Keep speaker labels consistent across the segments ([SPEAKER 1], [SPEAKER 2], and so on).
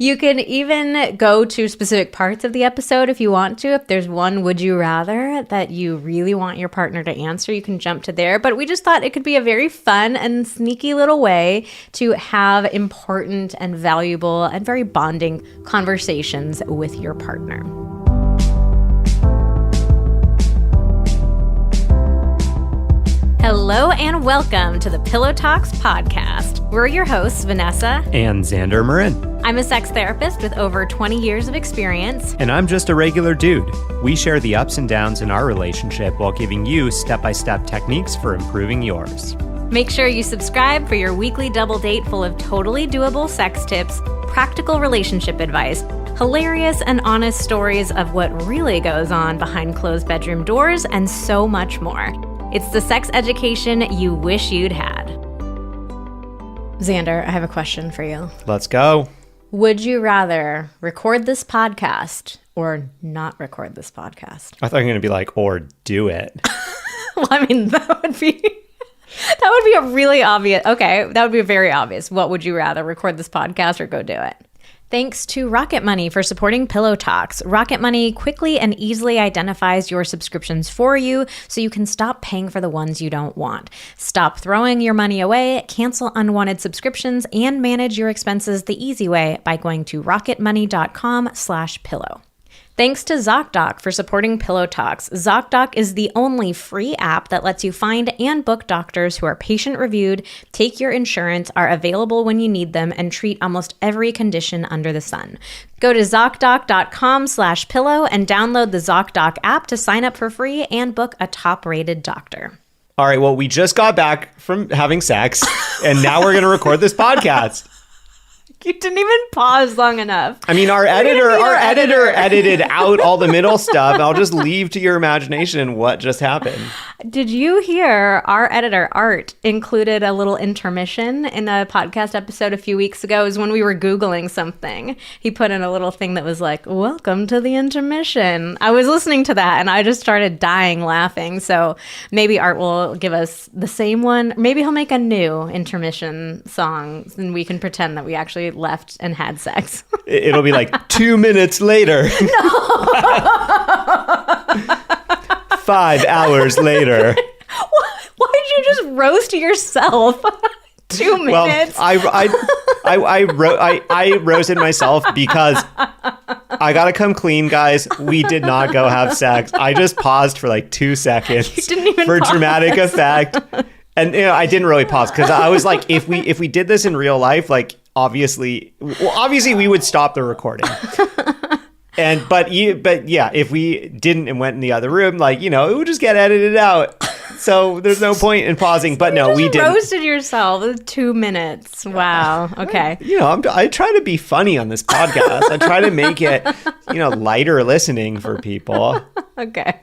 [SPEAKER 1] You can even go to specific parts of the episode if you want to. If there's one would you rather that you really want your partner to answer, you can jump to there. But we just thought it could be a very fun and sneaky little way to have important and valuable and very bonding conversations with your partner. Hello and welcome to the Pillow Talks podcast. We're your hosts, Vanessa
[SPEAKER 2] and Xander Marin.
[SPEAKER 1] I'm a sex therapist with over 20 years of experience.
[SPEAKER 2] And I'm just a regular dude. We share the ups and downs in our relationship while giving you step-by-step techniques for improving yours.
[SPEAKER 1] Make sure you subscribe for your weekly double date full of totally doable sex tips, practical relationship advice, hilarious and honest stories of what really goes on behind closed bedroom doors, and so much more. It's the sex education you wish you'd had. Xander, I have a question for you.
[SPEAKER 2] Let's go.
[SPEAKER 1] Would you rather record this podcast or not record this podcast?
[SPEAKER 2] I thought you were going to be like, or do it.
[SPEAKER 1] Well, I mean, that would be a really obvious. Okay, that would be very obvious. What would you rather, record this podcast or go do it? Thanks to Rocket Money for supporting Pillow Talks. Rocket Money quickly and easily identifies your subscriptions for you so you can stop paying for the ones you don't want. Stop throwing your money away, cancel unwanted subscriptions, and manage your expenses the easy way by going to rocketmoney.com/pillow. Thanks to ZocDoc for supporting Pillow Talks. ZocDoc is the only free app that lets you find and book doctors who are patient-reviewed, take your insurance, are available when you need them, and treat almost every condition under the sun. Go to ZocDoc.com/pillow and download the ZocDoc app to sign up for free and book a top-rated doctor.
[SPEAKER 2] All right, well, we just got back from having sex, and now we're going to record this podcast.
[SPEAKER 1] You didn't even pause long enough.
[SPEAKER 2] I mean, our editor edited out all the middle stuff. I'll just leave to your imagination what just happened.
[SPEAKER 1] Did you hear our editor, Art, included a little intermission in a podcast episode a few weeks ago? It was when we were Googling something. He put in a little thing that was like, welcome to the intermission. I was listening to that and I just started dying laughing. So maybe Art will give us the same one. Maybe he'll make a new intermission song and we can pretend that we actually left and had sex.
[SPEAKER 2] It'll be like 2 minutes later. No. 5 hours later.
[SPEAKER 1] Why did you just roast yourself? 2 minutes.
[SPEAKER 2] Well, I roasted myself because I gotta come clean, guys. We did not go have sex. I just paused for like 2 seconds
[SPEAKER 1] you didn't even
[SPEAKER 2] for
[SPEAKER 1] pause.
[SPEAKER 2] Dramatic effect. And I didn't really pause because I was like, if we did this in real life, like obviously we would stop the recording. But yeah, if we didn't and went in the other room, like, it would just get edited out. So there's no point in pausing. But no, we didn't. You
[SPEAKER 1] roasted yourself with 2 minutes. Wow. Okay.
[SPEAKER 2] I try to be funny on this podcast. I try to make it, lighter listening for people.
[SPEAKER 1] Okay.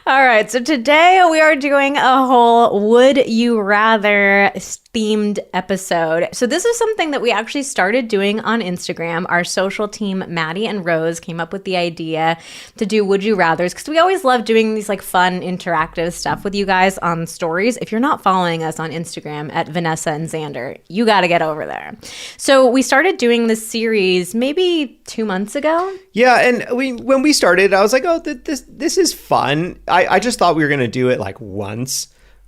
[SPEAKER 1] All right. So today we are doing a whole Would You Rather themed episode. So this is something that we actually started doing on Instagram. Our social team, Maddie and Rose, came up with the idea to do Would You Rathers because we always love doing these like fun interactive stuff with you guys on stories. If you're not following us on Instagram at Vanessa and Xander, you got to get over there. So we started doing this series maybe 2 months ago.
[SPEAKER 2] Yeah. And when we started, I was like, oh, this is fun. I just thought we were going to do it like once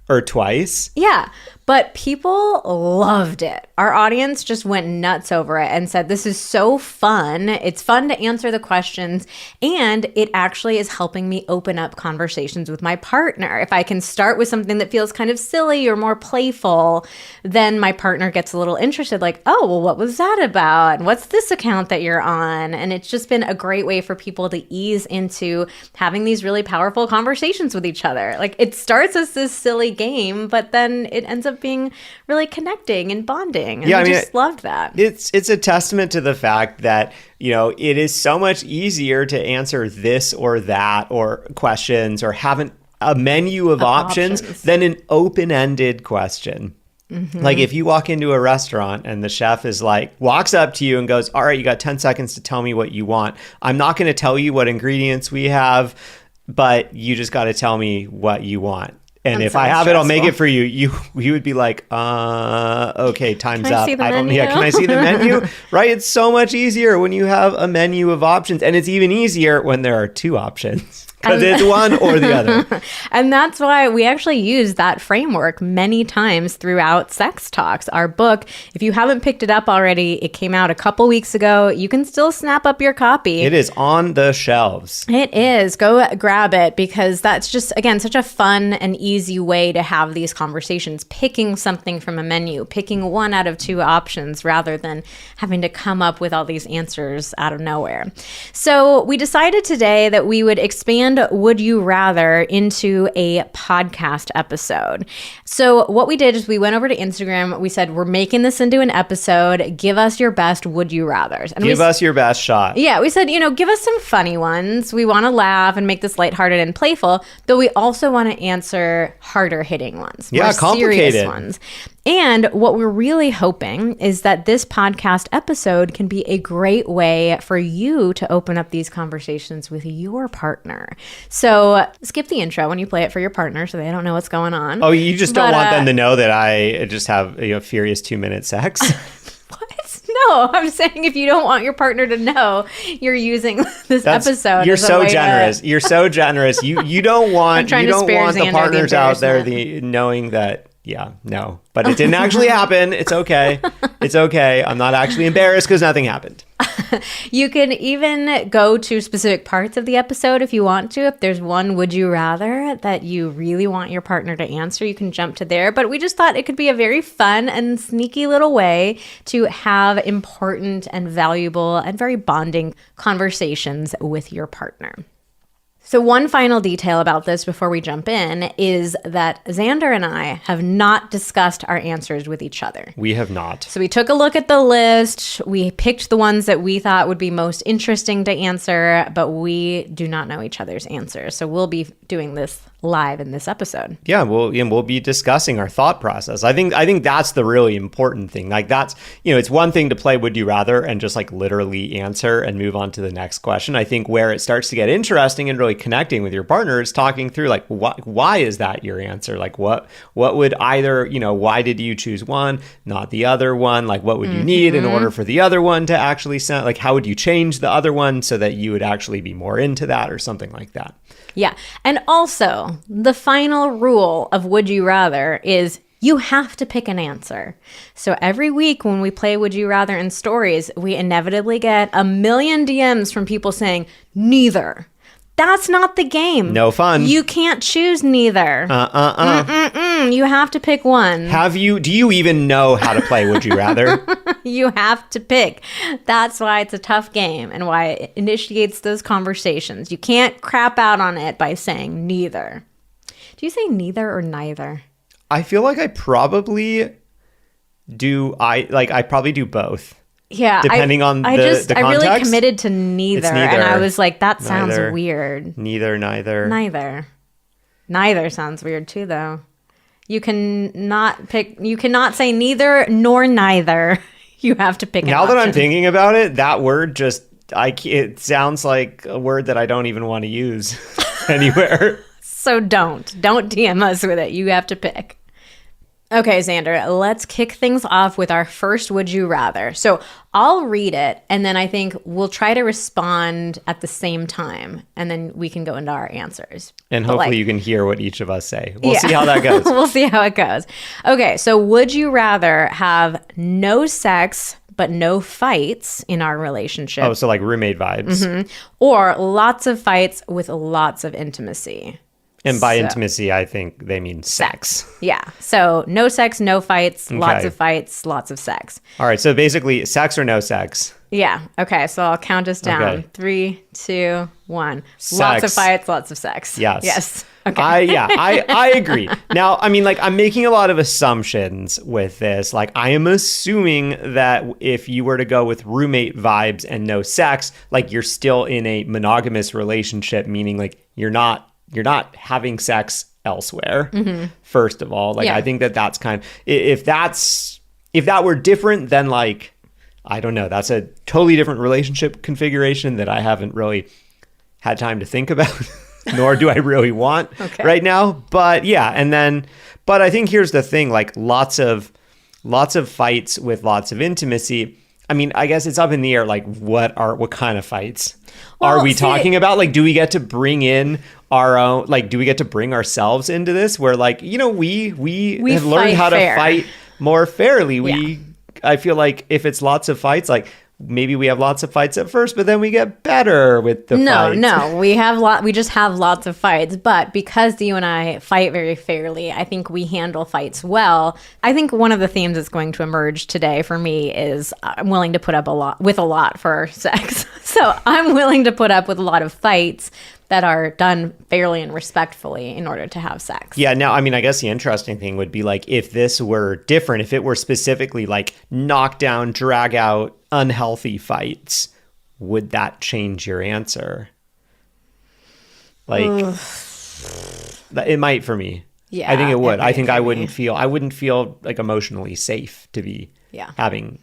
[SPEAKER 2] or twice.
[SPEAKER 1] Yeah. But people loved it. Our audience just went nuts over it and said, this is so fun. It's fun to answer the questions. And it actually is helping me open up conversations with my partner. If I can start with something that feels kind of silly or more playful, then my partner gets a little interested. Like, oh, well, what was that about? And what's this account that you're on? And it's just been a great way for people to ease into having these really powerful conversations with each other. Like it starts as this silly game, but then it ends up being really connecting and bonding. And I just loved that.
[SPEAKER 2] It's a testament to the fact that, it is so much easier to answer this or that or questions or have a menu of options than an open-ended question. Mm-hmm. Like if you walk into a restaurant and the chef is like, walks up to you and goes, all right, you got 10 seconds to tell me what you want. I'm not going to tell you what ingredients we have, but you just got to tell me what you want. And if I have it, I'll make it for you. You would be like, okay, time's up.
[SPEAKER 1] I don't. Yeah,
[SPEAKER 2] can I see the menu? Right? It's so much easier when you have a menu of options, and it's even easier when there are two options. Because it's one or the other.
[SPEAKER 1] And that's why we actually use that framework many times throughout Sex Talks, our book. If you haven't picked it up already, it came out a couple weeks ago. You can still snap up your copy.
[SPEAKER 2] It is on the shelves.
[SPEAKER 1] It is. Go grab it, because that's just, again, such a fun and easy way to have these conversations. Picking something from a menu, picking one out of two options rather than having to come up with all these answers out of nowhere. So we decided today that we would expand Would You Rather into a podcast episode. So what we did is we went over to Instagram. We said, we're making this into an episode. Give us your best Would You Rathers. And
[SPEAKER 2] give us your best shot.
[SPEAKER 1] Yeah, we said, give us some funny ones. We want to laugh and make this lighthearted and playful, though we also want to answer harder hitting ones.
[SPEAKER 2] Yeah,
[SPEAKER 1] more
[SPEAKER 2] complicated
[SPEAKER 1] serious ones. And what we're really hoping is that this podcast episode can be a great way for you to open up these conversations with your partner. So skip the intro when you play it for your partner so they don't know what's going on.
[SPEAKER 2] Oh, you just don't want them to know that I just have furious 2-minute sex?
[SPEAKER 1] What? No, I'm saying if you don't want your partner to know you're using this episode.
[SPEAKER 2] You're so generous. You're so generous. You don't want the partners out there knowing that. Yeah, no, but it didn't actually happen. It's okay. It's okay. I'm not actually embarrassed because nothing happened.
[SPEAKER 1] You can even go to specific parts of the episode if you want to. If there's one Would You Rather that you really want your partner to answer, you can jump to there. But we just thought it could be a very fun and sneaky little way to have important and valuable and very bonding conversations with your partner. So one final detail about this before we jump in is that Xander and I have not discussed our answers with each other.
[SPEAKER 2] We have not.
[SPEAKER 1] So we took a look at the list. We picked the ones that we thought would be most interesting to answer, but we do not know each other's answers. So we'll be doing this live in this episode.
[SPEAKER 2] Yeah, we'll be discussing our thought process. I think that's the really important thing. Like that's, it's one thing to play Would You Rather and just like literally answer and move on to the next question. I think where it starts to get interesting and really connecting with your partner is talking through like why is that your answer? Like what would either, why did you choose one, not the other one? Like what would you need in order for the other one to actually sound like, how would you change the other one so that you would actually be more into that or something like that?
[SPEAKER 1] Yeah. And also, the final rule of Would You Rather is you have to pick an answer. So every week when we play Would You Rather in stories, we inevitably get a million DMs from people saying, neither. That's not the game.
[SPEAKER 2] No fun.
[SPEAKER 1] You can't choose neither. You have to pick one.
[SPEAKER 2] Do you even know how to play Would You Rather?
[SPEAKER 1] You have to pick. That's why it's a tough game and why it initiates those conversations. You can't crap out on it by saying neither. Do you say neither or neither?
[SPEAKER 2] I feel like I probably do. I probably do both.
[SPEAKER 1] Yeah,
[SPEAKER 2] depending on the context.
[SPEAKER 1] I really committed to neither, and I was like, that sounds weird.
[SPEAKER 2] Neither.
[SPEAKER 1] Neither sounds weird too, though. You cannot say neither nor neither. You have to pick an
[SPEAKER 2] option. Now that I'm thinking about it, that word it sounds like a word that I don't even want to use anywhere.
[SPEAKER 1] So don't DM us with it. You have to pick. Okay, Xander, let's kick things off with our first Would You Rather. So I'll read it, and then I think we'll try to respond at the same time, and then we can go into our answers.
[SPEAKER 2] And hopefully you can hear what each of us say. We'll see how that goes.
[SPEAKER 1] We'll see how it goes. Okay, so would you rather have no sex but no fights in our relationship?
[SPEAKER 2] Oh, so like roommate vibes.
[SPEAKER 1] Mm-hmm. Or lots of fights with lots of intimacy.
[SPEAKER 2] And by intimacy, I think they mean sex.
[SPEAKER 1] Yeah. So no sex, no fights, lots of fights, lots of sex.
[SPEAKER 2] All right. So basically, sex or no sex?
[SPEAKER 1] Yeah. Okay. So I'll count us down. Okay. 3, 2, 1.
[SPEAKER 2] Sex.
[SPEAKER 1] Lots of fights, lots of sex.
[SPEAKER 2] Yes.
[SPEAKER 1] Okay.
[SPEAKER 2] I agree. Now, I mean, like, I'm making a lot of assumptions with this. Like, I am assuming that if you were to go with roommate vibes and no sex, like, you're still in a monogamous relationship, meaning like you're not having sex elsewhere. Mm-hmm. First of all, like, I think that's kind of, if that were different, then like, I don't know, that's a totally different relationship configuration that I haven't really had time to think about. nor do I really want right now. But yeah, but I think here's the thing, like lots of fights with lots of intimacy. I mean, I guess it's up in the air, like what kind of fights are we talking about? Like, do we get to bring in our own, like, do we get to bring ourselves into this where, like, we have learned how to fight more fairly. I feel like if it's lots of fights, like maybe we have lots of fights at first, but then we get better with the fights.
[SPEAKER 1] No, we just have lots of fights. But because you and I fight very fairly, I think we handle fights well. I think one of the themes that's going to emerge today for me is I'm willing to put up with a lot for sex. So I'm willing to put up with a lot of fights that are done fairly and respectfully in order to have sex.
[SPEAKER 2] Yeah, now, I mean, I guess the interesting thing would be like if this were different, if it were specifically like knockdown, drag out, unhealthy fights, would that change your answer? Like, it might for me. Yeah, I think it would. I think I wouldn't feel like emotionally safe to be having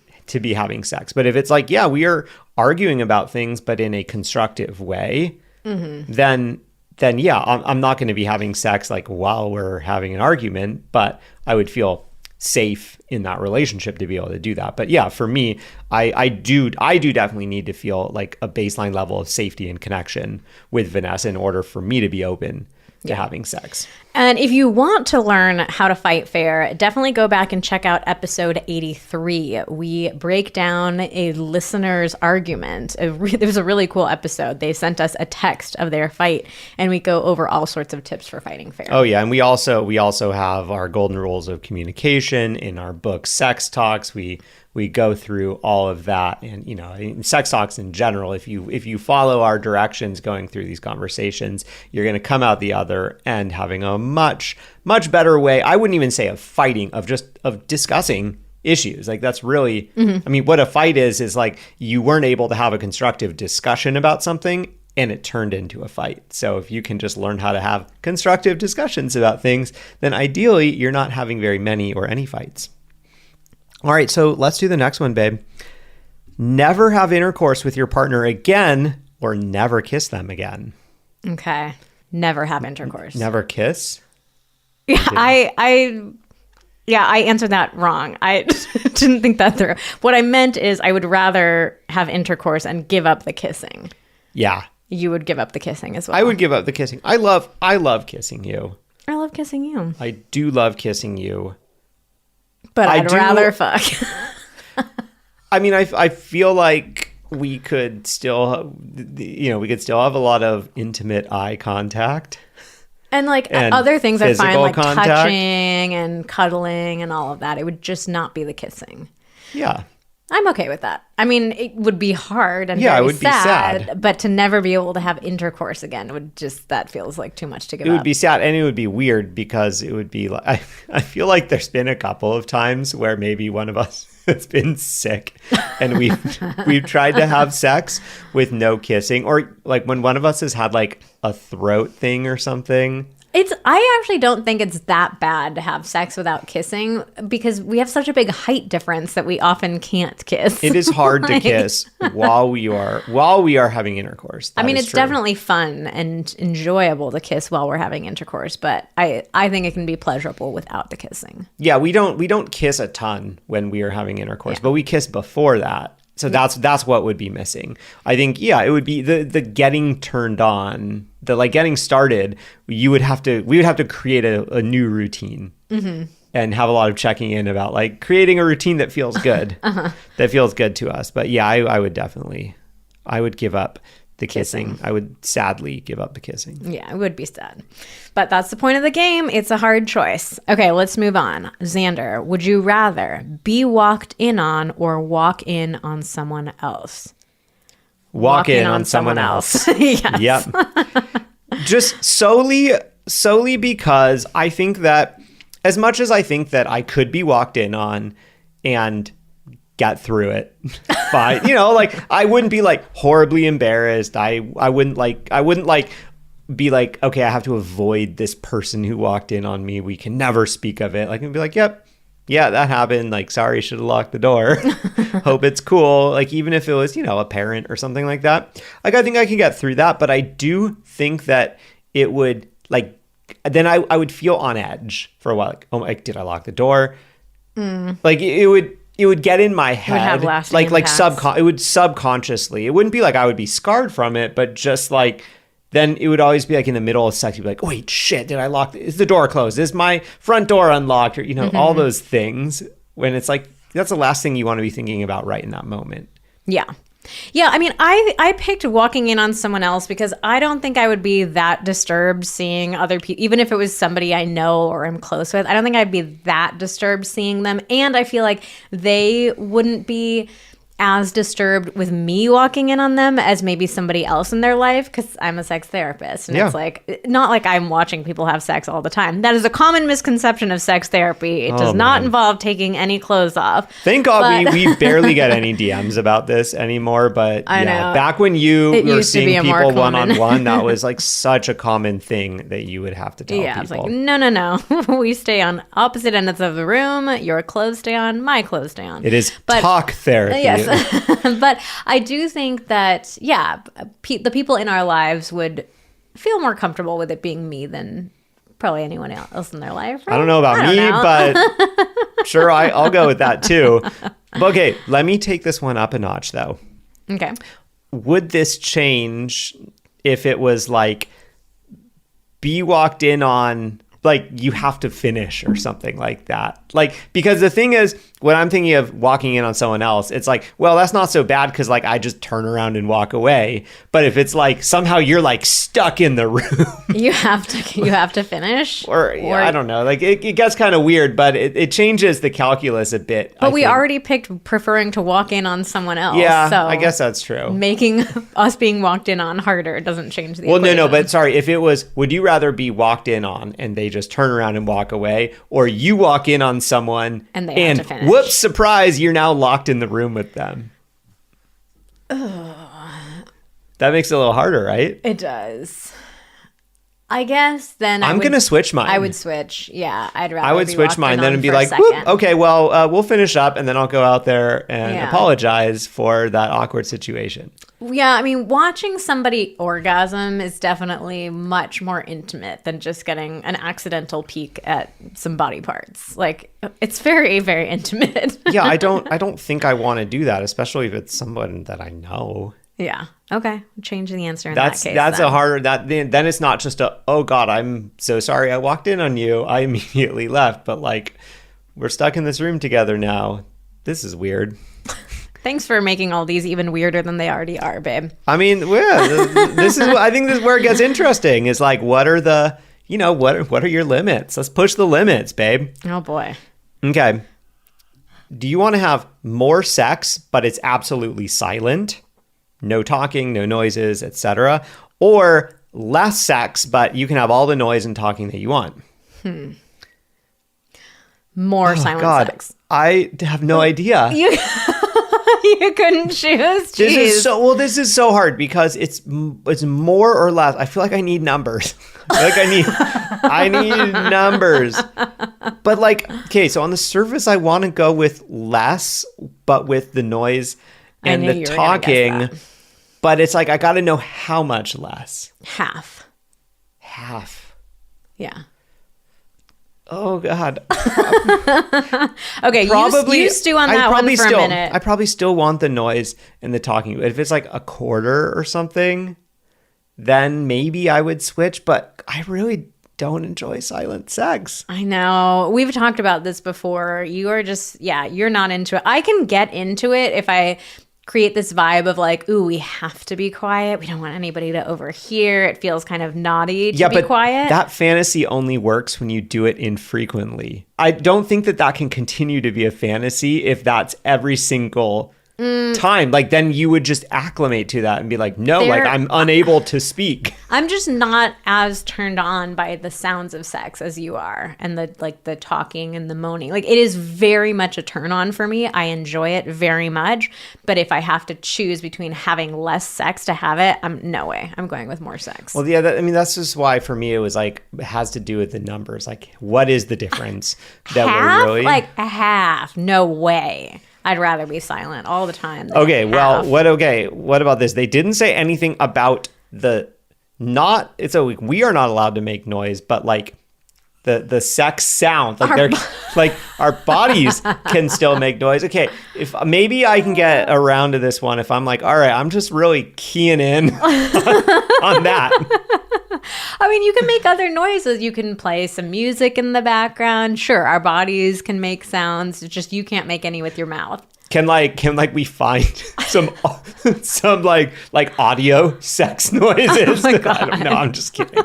[SPEAKER 2] sex. But if it's like, yeah, we are arguing about things, but in a constructive way, then yeah, I'm not going to be having sex like while we're having an argument, but I would feel safe in that relationship to be able to do that. But yeah, for me, I do definitely need to feel like a baseline level of safety and connection with Vanessa in order for me to be open to having sex.
[SPEAKER 1] And if you want to learn how to fight fair, definitely go back and check out episode 83. We break down a listener's argument. It was a really cool episode. They sent us a text of their fight, and we go over all sorts of tips for fighting fair.
[SPEAKER 2] Oh yeah, and we also have our golden rules of communication in our book, Sex Talks. We go through all of that, and in sex talks in general, if you follow our directions going through these conversations, you're going to come out the other end having a much better way. I wouldn't even say of fighting, of discussing issues. Like that's really, I mean, what a fight is like you weren't able to have a constructive discussion about something, and it turned into a fight. So if you can just learn how to have constructive discussions about things, then ideally you're not having very many or any fights. All right, so let's do the next one, babe. Never have intercourse with your partner again or never kiss them again.
[SPEAKER 1] Okay. Never have intercourse.
[SPEAKER 2] Never kiss?
[SPEAKER 1] Yeah, I answered that wrong. I didn't think that through. What I meant is I would rather have intercourse and give up the kissing.
[SPEAKER 2] Yeah.
[SPEAKER 1] You would give up the kissing as well.
[SPEAKER 2] I would give up the kissing. I love kissing you.
[SPEAKER 1] I love kissing you.
[SPEAKER 2] I do love kissing you.
[SPEAKER 1] But I'd rather fuck.
[SPEAKER 2] I mean, I feel like we could still have a lot of intimate eye contact.
[SPEAKER 1] And other things I find like contact. Touching and cuddling and all of that. It would just not be the kissing.
[SPEAKER 2] Yeah.
[SPEAKER 1] I'm okay with that. I mean, it would be hard and very sad, but to never be able to have intercourse again that feels like too much to give up.
[SPEAKER 2] It would be sad, and it would be weird because it would be like, I feel like there's been a couple of times where maybe one of us has been sick and we've tried to have sex with no kissing, or like when one of us has had like a throat thing or something.
[SPEAKER 1] I actually don't think it's that bad to have sex without kissing because we have such a big height difference that we often can't kiss.
[SPEAKER 2] It is hard to kiss while we are having intercourse.
[SPEAKER 1] I mean, it's definitely fun and enjoyable to kiss while we're having intercourse, but I think it can be pleasurable without the kissing.
[SPEAKER 2] Yeah, we don't kiss a ton when we are having intercourse, but we kiss before that. So that's what would be missing. I think, yeah, it would be the getting turned on, the like getting started. We would have to create a new routine and have a lot of checking in about like creating a routine that feels good, that feels good to us. But yeah, I would give up the kissing. I would sadly give up the kissing.
[SPEAKER 1] Yeah, it would be sad. But that's the point of the game. It's a hard choice. Okay, let's move on. Xander, would you rather be walked in on or walk in on someone else?
[SPEAKER 2] Walk in on someone else.
[SPEAKER 1] Yes.
[SPEAKER 2] Yep. Just solely because I think that as much as I think that I could be walked in on and get through it fine, like I wouldn't be like horribly embarrassed. I wouldn't be like, okay, I have to avoid this person who walked in on me. We can never speak of it. Like, I'd be like, yep, yeah, that happened. Like, sorry, should have locked the door. Hope it's cool. Like, even if it was, a parent or something like that. Like, I think I can get through that. But I do think that it would like, then I would feel on edge for a while. Like, oh, like, did I lock the door? Like it would get in my head,
[SPEAKER 1] have lasting
[SPEAKER 2] like
[SPEAKER 1] impacts.
[SPEAKER 2] it would subconsciously. It wouldn't be like I would be scarred from it, but just like then it would always be like in the middle of sex, you'd be like, wait, shit, did I lock? Is the door closed? Is my front door unlocked? Or all those things. When it's like that's the last thing you want to be thinking about right in that moment.
[SPEAKER 1] Yeah. Yeah, I mean, I picked walking in on someone else because I don't think I would be that disturbed seeing other people, even if it was somebody I know or am close with. I don't think I'd be that disturbed seeing them. And I feel like they wouldn't be as disturbed with me walking in on them as maybe somebody else in their life because I'm a sex therapist. And it's like, not like I'm watching people have sex all the time. That is a common misconception of sex therapy. It does not involve taking any clothes off.
[SPEAKER 2] Thank God we barely get any DMs about this anymore. But
[SPEAKER 1] I know.
[SPEAKER 2] Back when you were seeing people
[SPEAKER 1] common.
[SPEAKER 2] one-on-one, that was like such a common thing that you would have to tell people.
[SPEAKER 1] It's like, no. We stay on opposite ends of the room. Your clothes stay on, my clothes stay on.
[SPEAKER 2] It is talk therapy.
[SPEAKER 1] Yes. But I do think that, the people in our lives would feel more comfortable with it being me than probably anyone else in their life. Right?
[SPEAKER 2] I don't know about me, but sure, I'll go with that too. But okay, let me take this one up a notch though.
[SPEAKER 1] Okay.
[SPEAKER 2] Would this change if it was like be walked in on, like you have to finish or something like that? Like, because the thing is, when I'm thinking of walking in on someone else, it's like, well, that's not so bad because like I just turn around and walk away. But if it's like somehow you're like stuck in the room,
[SPEAKER 1] you have to finish,
[SPEAKER 2] or I don't know, like it gets kind of weird, but it changes the calculus a bit.
[SPEAKER 1] But we already picked preferring to walk in on someone else.
[SPEAKER 2] Yeah,
[SPEAKER 1] so
[SPEAKER 2] I guess that's true.
[SPEAKER 1] Making us being walked in on harder doesn't change the
[SPEAKER 2] equation.
[SPEAKER 1] No,
[SPEAKER 2] but sorry, if it was, would you rather be walked in on and they just turn around and walk away, or you walk in on someone
[SPEAKER 1] and they have to finish?
[SPEAKER 2] Whoops, surprise, you're now locked in the room with them. That makes it a little harder, right?
[SPEAKER 1] It does. I guess then
[SPEAKER 2] I'm going to switch mine.
[SPEAKER 1] I would switch. Yeah, I'd rather
[SPEAKER 2] I would switch mine then and be like, okay, well, we'll finish up and then I'll go out there and apologize for that awkward situation.
[SPEAKER 1] Yeah, I mean, watching somebody orgasm is definitely much more intimate than just getting an accidental peek at some body parts. Like, it's very, very intimate.
[SPEAKER 2] Yeah, I don't think I want to do that, especially if it's someone that I know.
[SPEAKER 1] Yeah. Okay. Change the answer in that case.
[SPEAKER 2] That's then. A harder, then it's not just oh God, I'm so sorry I walked in on you. I immediately left, but like, we're stuck in this room together now. This is weird.
[SPEAKER 1] Thanks for making all these even weirder than they already are, babe.
[SPEAKER 2] I mean, I think this is where it gets interesting. Is like, what are the, what are your limits? Let's push the limits, babe.
[SPEAKER 1] Oh boy.
[SPEAKER 2] Okay. Do you want to have more sex, but it's absolutely silent? No talking, no noises, etc. Or less sex, but you can have all the noise and talking that you want?
[SPEAKER 1] More silent sex.
[SPEAKER 2] I have no idea.
[SPEAKER 1] You couldn't choose. Jeez.
[SPEAKER 2] This is so hard because it's more or less. I feel like I need numbers. I need numbers. But like, okay, so on the surface, I want to go with less, but with the noise and the talking. But it's like, I got to know how much less.
[SPEAKER 1] Half. Yeah.
[SPEAKER 2] Oh, God.
[SPEAKER 1] Okay, you stew on that one for a minute.
[SPEAKER 2] I probably still want the noise and the talking. If it's like a quarter or something, then maybe I would switch. But I really don't enjoy silent sex.
[SPEAKER 1] I know. We've talked about this before. You are just, you're not into it. I can get into it if I create this vibe of like, ooh, we have to be quiet. We don't want anybody to overhear. It feels kind of naughty to be quiet.
[SPEAKER 2] That fantasy only works when you do it infrequently. I don't think that can continue to be a fantasy if that's every single time. Like, then you would just acclimate to that and be like, no, like I'm unable to speak.
[SPEAKER 1] I'm just not as turned on by the sounds of sex as you are, and the talking and the moaning. Like, it is very much a turn on for me. I enjoy it very much, but if I have to choose between having less sex to have it, no way. I'm going with more sex.
[SPEAKER 2] Well, yeah, that's just why for me it was like, it has to do with the numbers. Like, what is the difference?
[SPEAKER 1] Like a half? No way. I'd rather be silent all the time.
[SPEAKER 2] Okay, well, what about this? They didn't say anything about the we are not allowed to make noise, but like the sex sound, like like our bodies can still make noise. Okay, if maybe I can get around to this one if I'm like, all right, I'm just really keying in on that.
[SPEAKER 1] I mean, you can make other noises. You can play some music in the background. Sure, our bodies can make sounds. It's just you can't make any with your mouth. Can
[SPEAKER 2] we find some audio sex noises?
[SPEAKER 1] Oh my God.
[SPEAKER 2] I don't know. I'm just kidding.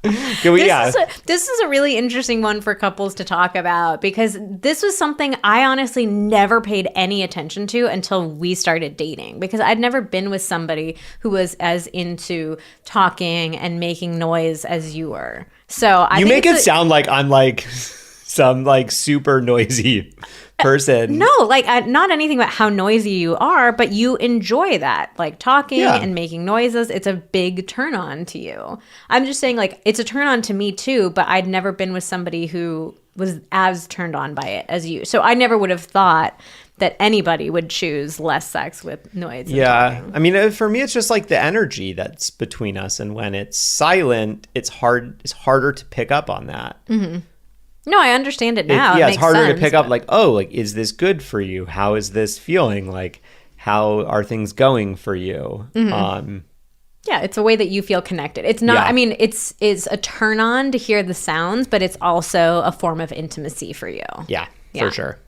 [SPEAKER 1] This is a really interesting one for couples to talk about, because this was something I honestly never paid any attention to until we started dating, because I'd never been with somebody who was as into talking and making noise as you were. So
[SPEAKER 2] you make it sound like I'm like some like super noisy person.
[SPEAKER 1] No, like not anything about how noisy you are, but you enjoy that, like talking and making noises. It's a big turn on to you. I'm just saying, like, it's a turn on to me too, but I'd never been with somebody who was as turned on by it as you. So I never would have thought that anybody would choose less sex with noise.
[SPEAKER 2] Yeah. I mean, for me, it's just like the energy that's between us. And when it's silent, it's harder to pick up on that.
[SPEAKER 1] Mm-hmm. No, I understand it now.
[SPEAKER 2] It's harder to pick up, like, oh, like, is this good for you? How is this feeling? Like, how are things going for you?
[SPEAKER 1] Mm-hmm. Yeah, it's a way that you feel connected. It's not, I mean, it's a turn on to hear the sounds, but it's also a form of intimacy for you.
[SPEAKER 2] Yeah, for sure.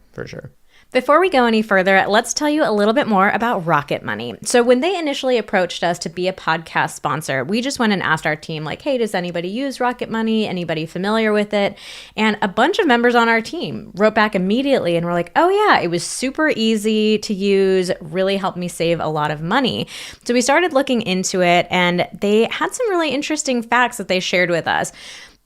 [SPEAKER 1] Before we go any further, let's tell you a little bit more about Rocket Money. So when they initially approached us to be a podcast sponsor, we just went and asked our team, like, hey, does anybody use Rocket Money? Anybody familiar with it? And a bunch of members on our team wrote back immediately and were like, oh yeah, it was super easy to use, really helped me save a lot of money. So we started looking into it, and they had some really interesting facts that they shared with us.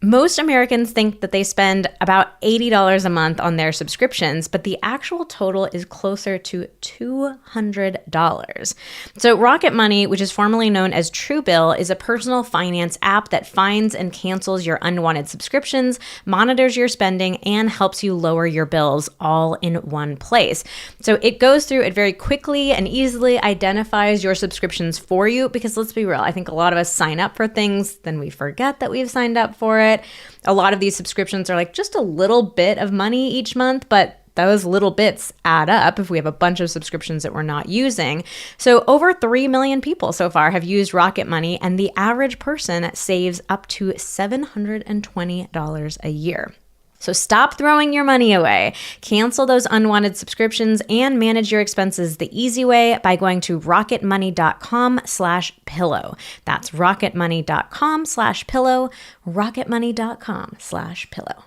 [SPEAKER 1] Most Americans think that they spend about $80 a month on their subscriptions, but the actual total is closer to $200. So Rocket Money, which is formerly known as Truebill, is a personal finance app that finds and cancels your unwanted subscriptions, monitors your spending, and helps you lower your bills all in one place. So it goes through it very quickly and easily identifies your subscriptions for you, because let's be real, I think a lot of us sign up for things, then we forget that we've signed up for it. A lot of these subscriptions are like just a little bit of money each month, but those little bits add up if we have a bunch of subscriptions that we're not using. So over 3 million people so far have used Rocket Money, and the average person saves up to $720 a year. So stop throwing your money away. Cancel those unwanted subscriptions and manage your expenses the easy way by going to rocketmoney.com/pillow. That's rocketmoney.com/pillow, rocketmoney.com/pillow.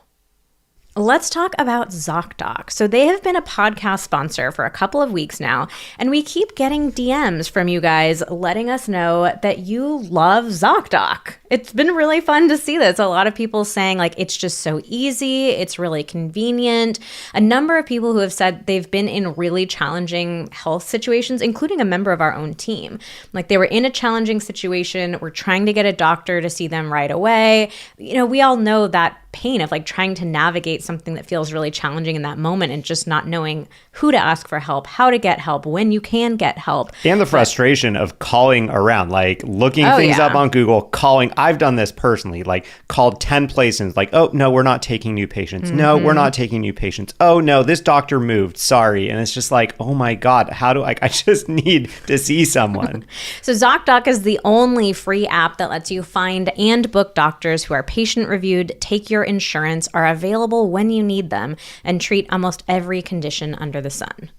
[SPEAKER 1] Let's talk about ZocDoc. So they have been a podcast sponsor for a couple of weeks now, and we keep getting DMs from you guys letting us know that you love ZocDoc. It's been really fun to see this. A lot of people saying, like, it's just so easy, it's really convenient. A number of people who have said they've been in really challenging health situations, including a member of our own team. Like, they were in a challenging situation, we're trying to get a doctor to see them right away. You know, we all know that pain of like trying to navigate something that feels really challenging in that moment and just not knowing who to ask for help, how to get help, when you can get help.
[SPEAKER 2] And the frustration of calling around, like looking things up on Google, calling. I've done this personally, like called 10 places, like, oh, no, we're not taking new patients. No, we're not taking new patients. Oh, no, this doctor moved. Sorry. And it's just like, oh my God, how do I just need to see someone.
[SPEAKER 1] So ZocDoc is the only free app that lets you find and book doctors who are patient reviewed, take your insurance, are available when you need them, and treat almost every condition under the sun.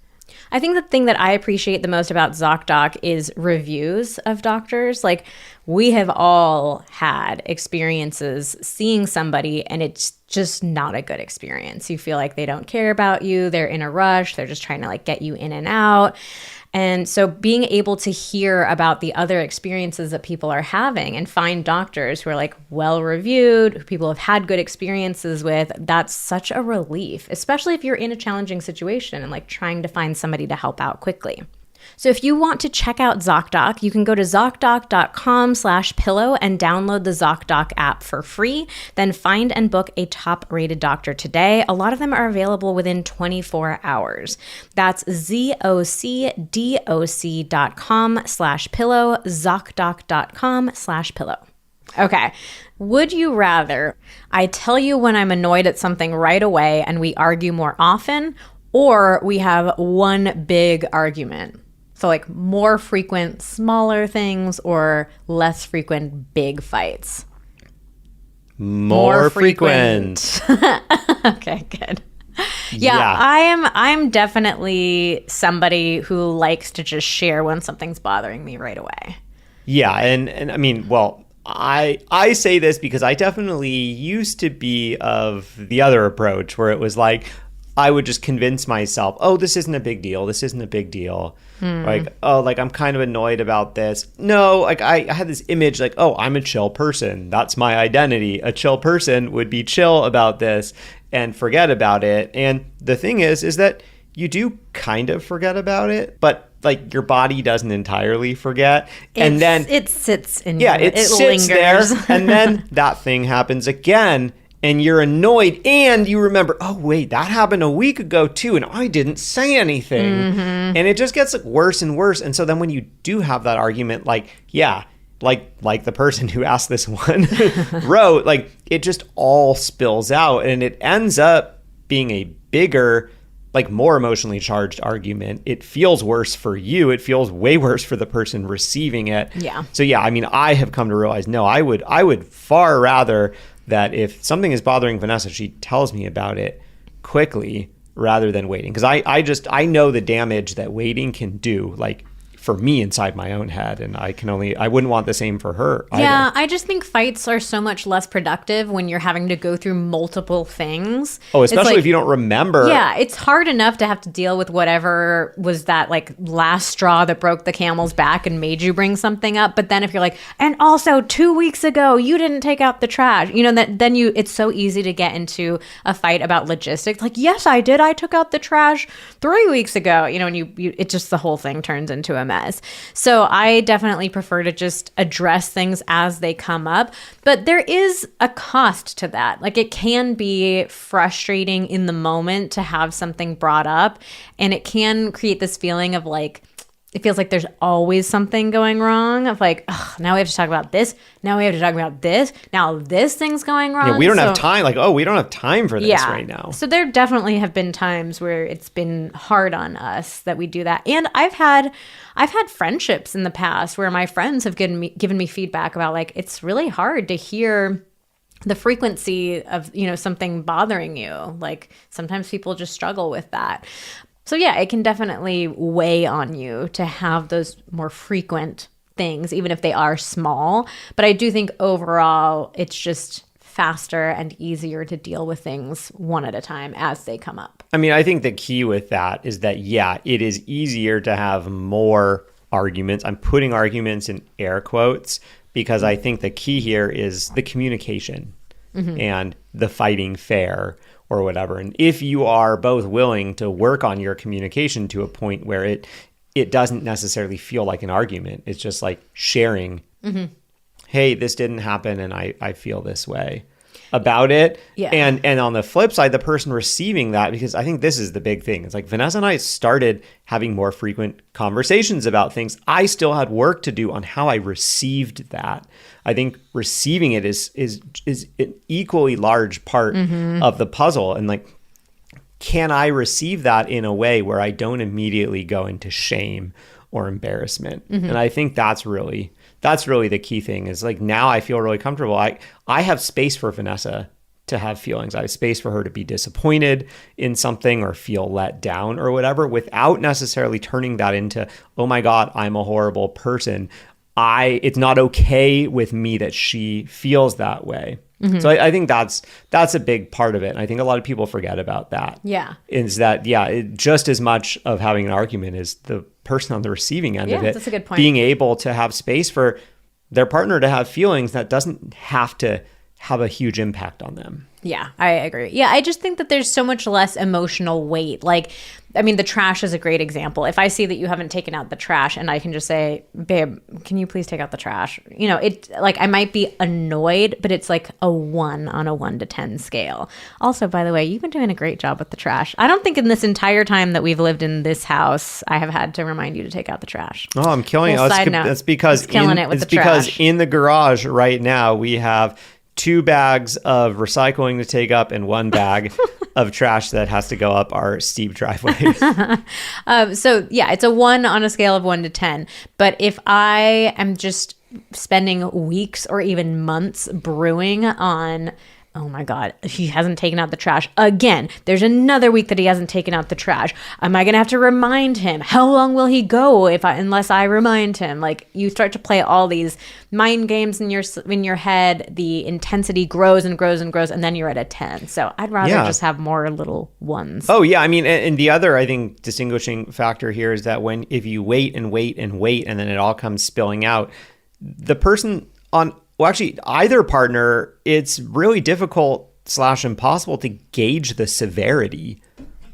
[SPEAKER 1] I think the thing that I appreciate the most about ZocDoc is reviews of doctors. Like, we have all had experiences seeing somebody and it's just not a good experience. You feel like they don't care about you. They're in a rush. They're just trying to like get you in and out. And so being able to hear about the other experiences that people are having and find doctors who are like well reviewed, who people have had good experiences with, that's such a relief, especially if you're in a challenging situation and like trying to find somebody to help out quickly. So if you want to check out ZocDoc, you can go to ZocDoc.com/pillow and download the ZocDoc app for free. Then find and book a top-rated doctor today. A lot of them are available within 24 hours. That's ZocDoc.com/pillow, ZocDoc.com/pillow. Okay. Would you rather I tell you when I'm annoyed at something right away and we argue more often, or we have one big argument? So like more frequent smaller things or less frequent big fights?
[SPEAKER 2] More frequent.
[SPEAKER 1] Okay, good. Yeah, I'm definitely somebody who likes to just share when something's bothering me right away.
[SPEAKER 2] Yeah, and I mean, well, I say this because I definitely used to be of the other approach where it was like I would just convince myself, oh, this isn't a big deal. This isn't a big deal. Like, oh, like I'm kind of annoyed about this. No, like I had this image like, oh, I'm a chill person. That's my identity. A chill person would be chill about this and forget about it. And the thing is that you do kind of forget about it, but like your body doesn't entirely forget. And then
[SPEAKER 1] it sits in you.
[SPEAKER 2] It sits
[SPEAKER 1] lingers
[SPEAKER 2] there. And then that thing happens again. And you're annoyed and you remember, oh, wait, that happened a week ago too. And I didn't say anything. And it just gets like worse and worse. And so then when you do have that argument, like the person who asked this one wrote, like it just all spills out and it ends up being a bigger, like more emotionally charged argument. It feels worse for you. It feels way worse for the person receiving it.
[SPEAKER 1] Yeah.
[SPEAKER 2] So yeah, I mean, I have come to realize, no, I would far rather that if something is bothering Vanessa, she tells me about it quickly rather than waiting. Because I know the damage that waiting can do, like for me inside my own head. And I wouldn't want the same for her either.
[SPEAKER 1] Yeah, I just think fights are so much less productive when you're having to go through multiple things.
[SPEAKER 2] Oh, especially if you don't remember.
[SPEAKER 1] Yeah, it's hard enough to have to deal with whatever was that like last straw that broke the camel's back and made you bring something up. But then if you're like, and also 2 weeks ago, you didn't take out the trash, it's so easy to get into a fight about logistics. Like, yes, I did. I took out the trash 3 weeks ago, and it just, the whole thing turns into a mess. So I definitely prefer to just address things as they come up. But there is a cost to that. Like it can be frustrating in the moment to have something brought up. And it can create this feeling of like, it feels like there's always something going wrong of like, oh, now we have to talk about this. Now we have to talk about this. Now this thing's going wrong.
[SPEAKER 2] Yeah, we don't have time. Like, oh, we don't have time for this right now.
[SPEAKER 1] So there definitely have been times where it's been hard on us that we do that. And I've had friendships in the past where my friends have given me feedback about like, it's really hard to hear the frequency of, something bothering you. Like sometimes people just struggle with that. So yeah, it can definitely weigh on you to have those more frequent things, even if they are small. But I do think overall, it's just faster and easier to deal with things one at a time as they come up.
[SPEAKER 2] I mean, I think the key with that is that, yeah, it is easier to have more arguments. I'm putting arguments in air quotes because I think the key here is the communication and the fighting fair or whatever. And if you are both willing to work on your communication to a point where it doesn't necessarily feel like an argument, it's just like sharing, hey, this didn't happen and I feel this way about it.
[SPEAKER 1] Yeah.
[SPEAKER 2] And on the flip side, the person receiving that, because I think this is the big thing. It's like Vanessa and I started having more frequent conversations about things. I still had work to do on how I received that. I think receiving it is an equally large part of the puzzle. And like, can I receive that in a way where I don't immediately go into shame or embarrassment? And I think that's really the key thing is like, now I feel really comfortable. I have space for Vanessa to have feelings. I have space for her to be disappointed in something or feel let down or whatever without necessarily turning that into, oh my God, I'm a horrible person. It's not okay with me that she feels that way. So I think that's a big part of it. And I think a lot of people forget about that.
[SPEAKER 1] Yeah.
[SPEAKER 2] Is that, just as much of having an argument is the person on the receiving end of it.
[SPEAKER 1] That's a good point.
[SPEAKER 2] Being able to have space for their partner to have feelings that doesn't have to have a huge impact on them.
[SPEAKER 1] Yeah, I agree. Yeah, I just think that there's so much less emotional weight. Like, I mean, the trash is a great example. If I see that you haven't taken out the trash and I can just say, babe, can you please take out the trash? You know, it like I might be annoyed, but it's like a 1 on a 1 to 10 scale. Also, by the way, you've been doing a great job with the trash. I don't think in this entire time that we've lived in this house, I have had to remind you to take out the trash.
[SPEAKER 2] Oh, I'm killing it. That's because in the garage right now, we have 2 bags of recycling to take up and 1 bag of trash that has to go up our steep driveway.
[SPEAKER 1] So yeah, it's a 1 on a scale of 1 to 10. But if I am just spending weeks or even months brewing on, oh my God, he hasn't taken out the trash again. There's another week that he hasn't taken out the trash. Am I going to have to remind him? How long will he go unless I remind him? Like, you start to play all these mind games in your head. The intensity grows and grows and grows, and then you're at a 10. So I'd rather just have more little 1s.
[SPEAKER 2] Oh yeah, I mean, and the other, I think, distinguishing factor here is that if you wait and wait and wait, and then it all comes spilling out, the person actually, either partner, it's really difficult / impossible to gauge the severity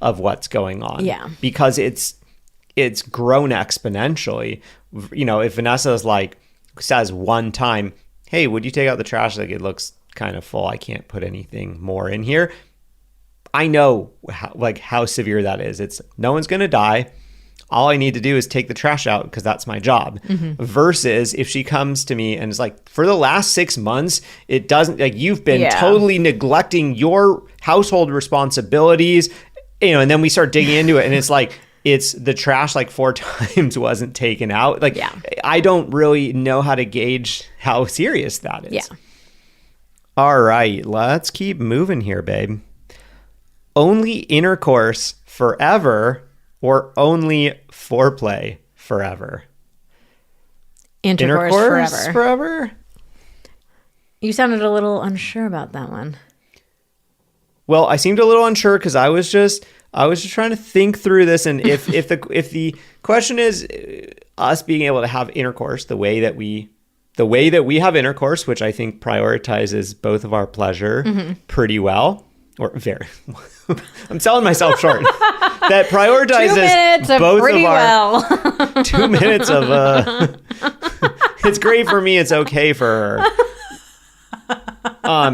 [SPEAKER 2] of what's going on.
[SPEAKER 1] Yeah.
[SPEAKER 2] Because it's grown exponentially. You know, if Vanessa says one time, hey, would you take out the trash? Like, it looks kind of full. I can't put anything more in here. I know how severe that is. It's no one's going to die. All I need to do is take the trash out because that's my job. Mm-hmm. Versus if she comes to me and is like, for the last 6 months, it doesn't, like, you've been totally neglecting your household responsibilities, you know, and then we start digging into it and it's like, it's the trash like 4 times wasn't taken out. Like, I don't really know how to gauge how serious that is.
[SPEAKER 1] Yeah.
[SPEAKER 2] All right, let's keep moving here, babe. Only intercourse forever or only foreplay forever?
[SPEAKER 1] Intercourse
[SPEAKER 2] forever?
[SPEAKER 1] You sounded a little unsure about that one.
[SPEAKER 2] Well, I seemed a little unsure because I was just trying to think through this, and if the question is us being able to have intercourse the way that we have intercourse, which I think prioritizes both of our pleasure pretty well, or very. I'm selling myself short. That prioritizes both of our 2 minutes of it's great for me, it's okay for her.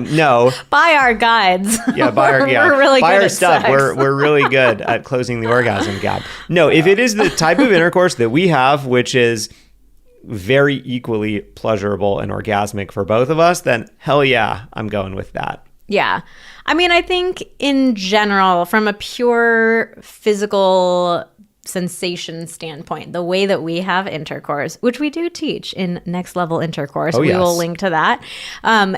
[SPEAKER 2] No.
[SPEAKER 1] Buy our guides.
[SPEAKER 2] Yeah, we're really buy good our at stuff. Sex. We're really good at closing the orgasm gap. No, if it is the type of intercourse that we have, which is very equally pleasurable and orgasmic for both of us, then hell yeah, I'm going with that.
[SPEAKER 1] Yeah. I mean, I think in general, from a pure physical sensation standpoint, the way that we have intercourse, which we do teach in Next Level Intercourse, we will link to that.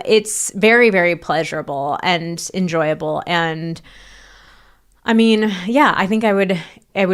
[SPEAKER 1] It's very, very pleasurable and enjoyable. And I mean, yeah, I think I would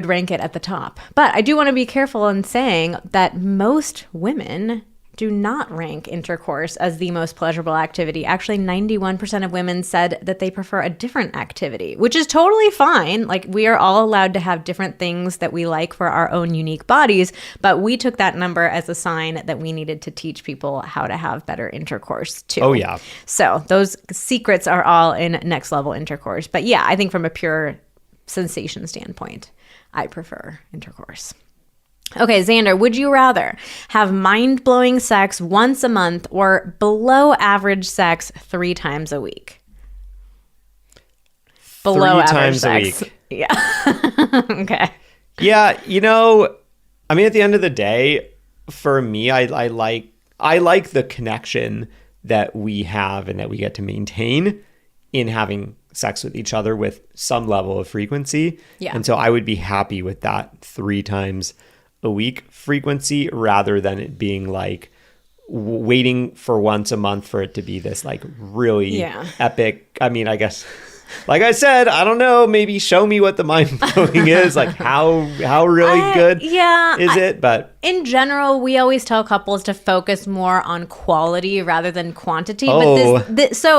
[SPEAKER 1] rank it at the top. But I do want to be careful in saying that most women do not rank intercourse as the most pleasurable activity. Actually, 91% of women said that they prefer a different activity, which is totally fine. Like, we are all allowed to have different things that we like for our own unique bodies, but we took that number as a sign that we needed to teach people how to have better intercourse too.
[SPEAKER 2] Oh, yeah.
[SPEAKER 1] So those secrets are all in Next Level Intercourse. But yeah, I think from a pure sensation standpoint, I prefer intercourse. Okay, Xander, would you rather have mind-blowing sex once a month or below average sex 3 times a week? Below
[SPEAKER 2] 3
[SPEAKER 1] average
[SPEAKER 2] times
[SPEAKER 1] sex.
[SPEAKER 2] a week.
[SPEAKER 1] Yeah. Okay.
[SPEAKER 2] Yeah, you know, I mean, at the end of the day, for me, I like the connection that we have and that we get to maintain in having sex with each other with some level of frequency.
[SPEAKER 1] Yeah.
[SPEAKER 2] And so I would be happy with that 3 times a week frequency rather than it being like waiting for once a month for it to be this like really epic. I mean, I guess, like I said, I don't know, maybe show me what the mind blowing is, like how really good is it? But
[SPEAKER 1] in general, we always tell couples to focus more on quality rather than quantity.
[SPEAKER 2] Oh.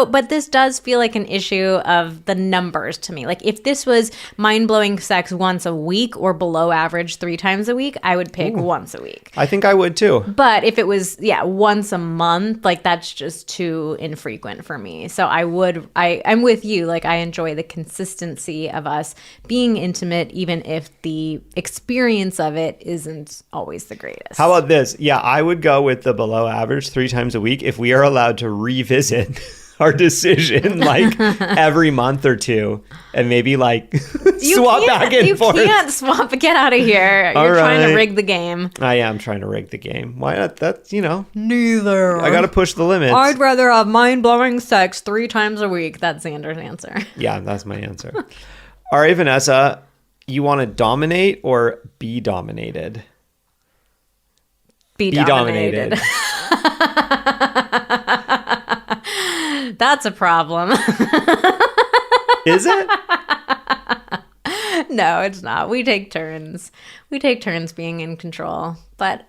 [SPEAKER 1] But this does feel like an issue of the numbers to me. Like if this was mind-blowing sex once a week or below average 3 times a week, I would pick once a week.
[SPEAKER 2] I think I would too.
[SPEAKER 1] But if it was, once a month, like that's just too infrequent for me. So I'm with you. Like I enjoy the consistency of us being intimate, even if the experience of it isn't always the greatest.
[SPEAKER 2] How about this? Yeah, I would go with the below average 3 times a week if we are allowed to revisit our decision like every month or two and maybe like swap back and forth.
[SPEAKER 1] You can't swap. Get out of here. You're trying to rig the game.
[SPEAKER 2] I am trying to rig the game. Why not? That's,
[SPEAKER 1] Neither.
[SPEAKER 2] I got to push the limits.
[SPEAKER 1] I'd rather have mind-blowing sex 3 times a week. That's Xander's answer.
[SPEAKER 2] Yeah, that's my answer. All right, Vanessa, you want to dominate or be dominated?
[SPEAKER 1] Be dominated. That's a problem.
[SPEAKER 2] Is it?
[SPEAKER 1] No, it's not. We take turns. We take turns being in control. But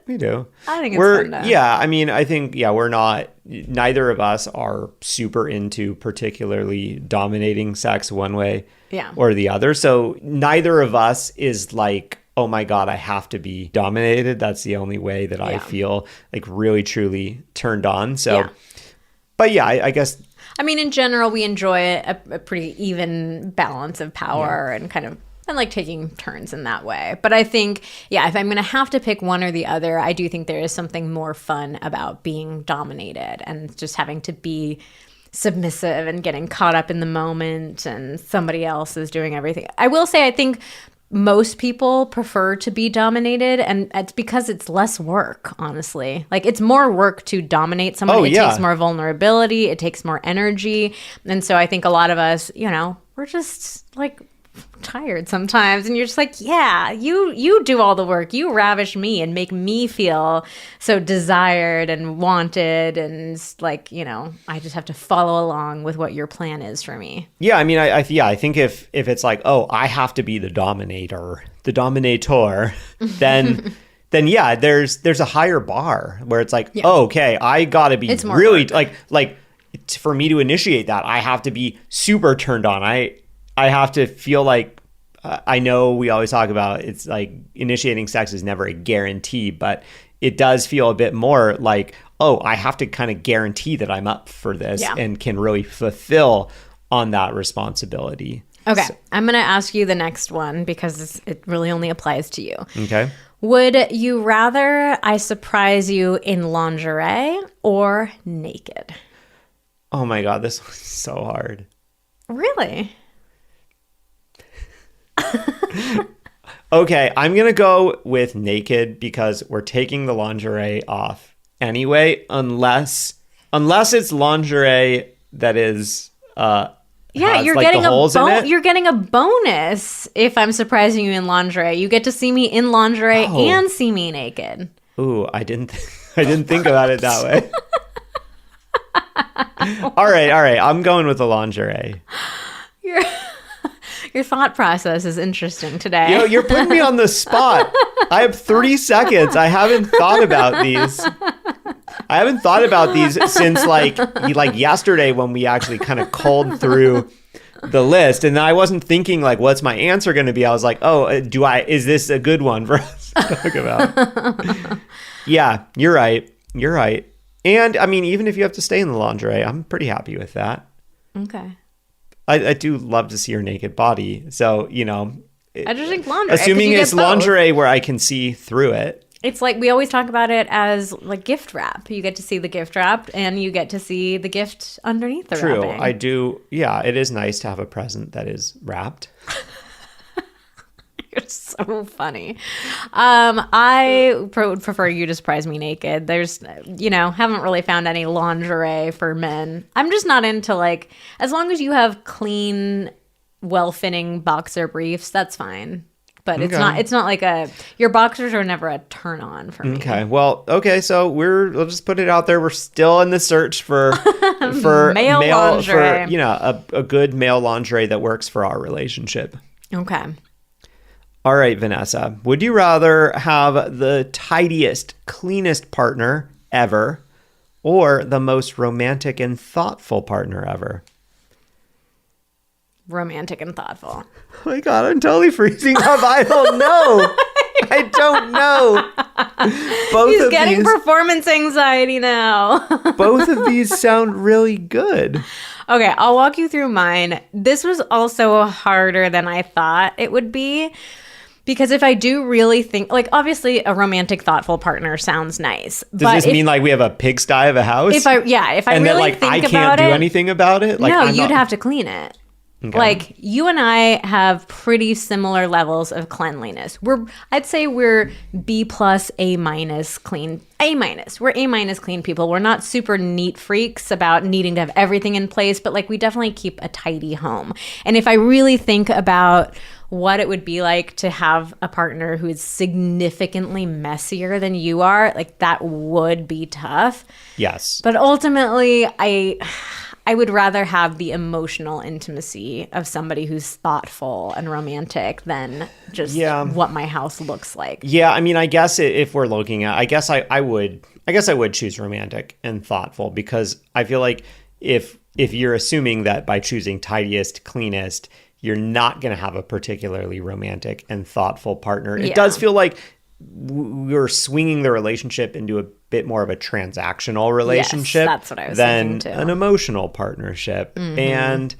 [SPEAKER 2] we do.
[SPEAKER 1] I think it's fun though.
[SPEAKER 2] Yeah, I mean, I think, we're not, neither of us are super into particularly dominating sex one way or the other. So neither of us is like, oh my God, I have to be dominated. That's the only way that I feel like really, truly turned on. So, but I guess. I
[SPEAKER 1] mean, in general, we enjoy a pretty even balance of power and kind of, and like taking turns in that way. But I think, if I'm going to have to pick one or the other, I do think there is something more fun about being dominated and just having to be submissive and getting caught up in the moment and somebody else is doing everything. I will say, I think most people prefer to be dominated, and it's because it's less work, honestly. Like it's more work to dominate somebody. It takes more vulnerability. It takes more energy. And so I think a lot of us, we're just like tired sometimes, and you're just like, you do all the work. You ravish me and make me feel so desired and wanted, and like, I just have to follow along with what your plan is for me.
[SPEAKER 2] Yeah, I mean, I think if it's like, oh, I have to be the dominator, the dominator, then there's a higher bar where it's like, oh, okay, I gotta be really like for me to initiate that, I have to be super turned on. I have to feel like, I know we always talk about it's like initiating sex is never a guarantee, but it does feel a bit more like, oh, I have to kind of guarantee that I'm up for this and can really fulfill on that responsibility.
[SPEAKER 1] Okay. So, I'm going to ask you the next one because it really only applies to you.
[SPEAKER 2] Okay.
[SPEAKER 1] Would you rather I surprise you in lingerie or naked?
[SPEAKER 2] Oh my God, this one's so hard.
[SPEAKER 1] Really?
[SPEAKER 2] Okay, I'm going to go with naked because we're taking the lingerie off anyway, unless it's lingerie that is
[SPEAKER 1] you're
[SPEAKER 2] like
[SPEAKER 1] getting you're getting a bonus if I'm surprising you in lingerie. You get to see me in lingerie and see me naked.
[SPEAKER 2] Ooh, I didn't think about it that way. All right, I'm going with the lingerie.
[SPEAKER 1] Your thought process is interesting today.
[SPEAKER 2] You're putting me on the spot. I have 30 seconds. I haven't thought about these since like yesterday when we actually kind of culled through the list. And I wasn't thinking like, what's my answer going to be? I was like, oh, is this a good one for us to talk about? Yeah, you're right. And I mean, even if you have to stay in the lingerie, I'm pretty happy with that.
[SPEAKER 1] Okay.
[SPEAKER 2] I do love to see your naked body. So,
[SPEAKER 1] I just think lingerie.
[SPEAKER 2] Assuming it's lingerie where I can see through it.
[SPEAKER 1] It's like we always talk about it as like gift wrap. You get to see the gift wrap and you get to see the gift underneath the wrapping.
[SPEAKER 2] True. I do. Yeah, it is nice to have a present that is wrapped.
[SPEAKER 1] You're so funny. I would prefer you to surprise me naked. There's, haven't really found any lingerie for men. I'm just not into like, as long as you have clean, well-fitting boxer briefs, that's fine. But it's not like your boxers are never a turn on for me.
[SPEAKER 2] Okay. Well, okay. So we'll just put it out there. We're still in the search for
[SPEAKER 1] male lingerie.
[SPEAKER 2] For, a good male lingerie that works for our relationship.
[SPEAKER 1] Okay.
[SPEAKER 2] All right, Vanessa, would you rather have the tidiest, cleanest partner ever or the most romantic and thoughtful partner ever?
[SPEAKER 1] Romantic and thoughtful.
[SPEAKER 2] Oh my God, I'm totally freezing up. I don't know. I don't know.
[SPEAKER 1] He's getting performance anxiety now.
[SPEAKER 2] Both of these sound really good.
[SPEAKER 1] Okay, I'll walk you through mine. This was also harder than I thought it would be. Because if I do really think, like, obviously a romantic, thoughtful partner sounds nice.
[SPEAKER 2] Does this mean like we have a pigsty of a house?
[SPEAKER 1] If I really
[SPEAKER 2] and that like I can't do anything about it? Like,
[SPEAKER 1] no, you'd have to clean it. Okay. Like, you and I have pretty similar levels of cleanliness. I'd say we're B+, A- clean. A-. We're A- clean people. We're not super neat freaks about needing to have everything in place, but like we definitely keep a tidy home. And if I really think about what it would be like to have a partner who is significantly messier than you are, like that would be tough.
[SPEAKER 2] Yes.
[SPEAKER 1] But ultimately, I would rather have the emotional intimacy of somebody who's thoughtful and romantic than just what my house looks like.
[SPEAKER 2] Yeah, I mean, I guess if we're looking at, I guess I would choose romantic and thoughtful, because I feel like if you're assuming that by choosing tidiest, cleanest, you're not going to have a particularly romantic and thoughtful partner. It does feel like we're swinging the relationship into a bit more of a transactional relationship,
[SPEAKER 1] yes, that's what I was
[SPEAKER 2] than
[SPEAKER 1] thinking too.
[SPEAKER 2] An emotional partnership. Mm-hmm. And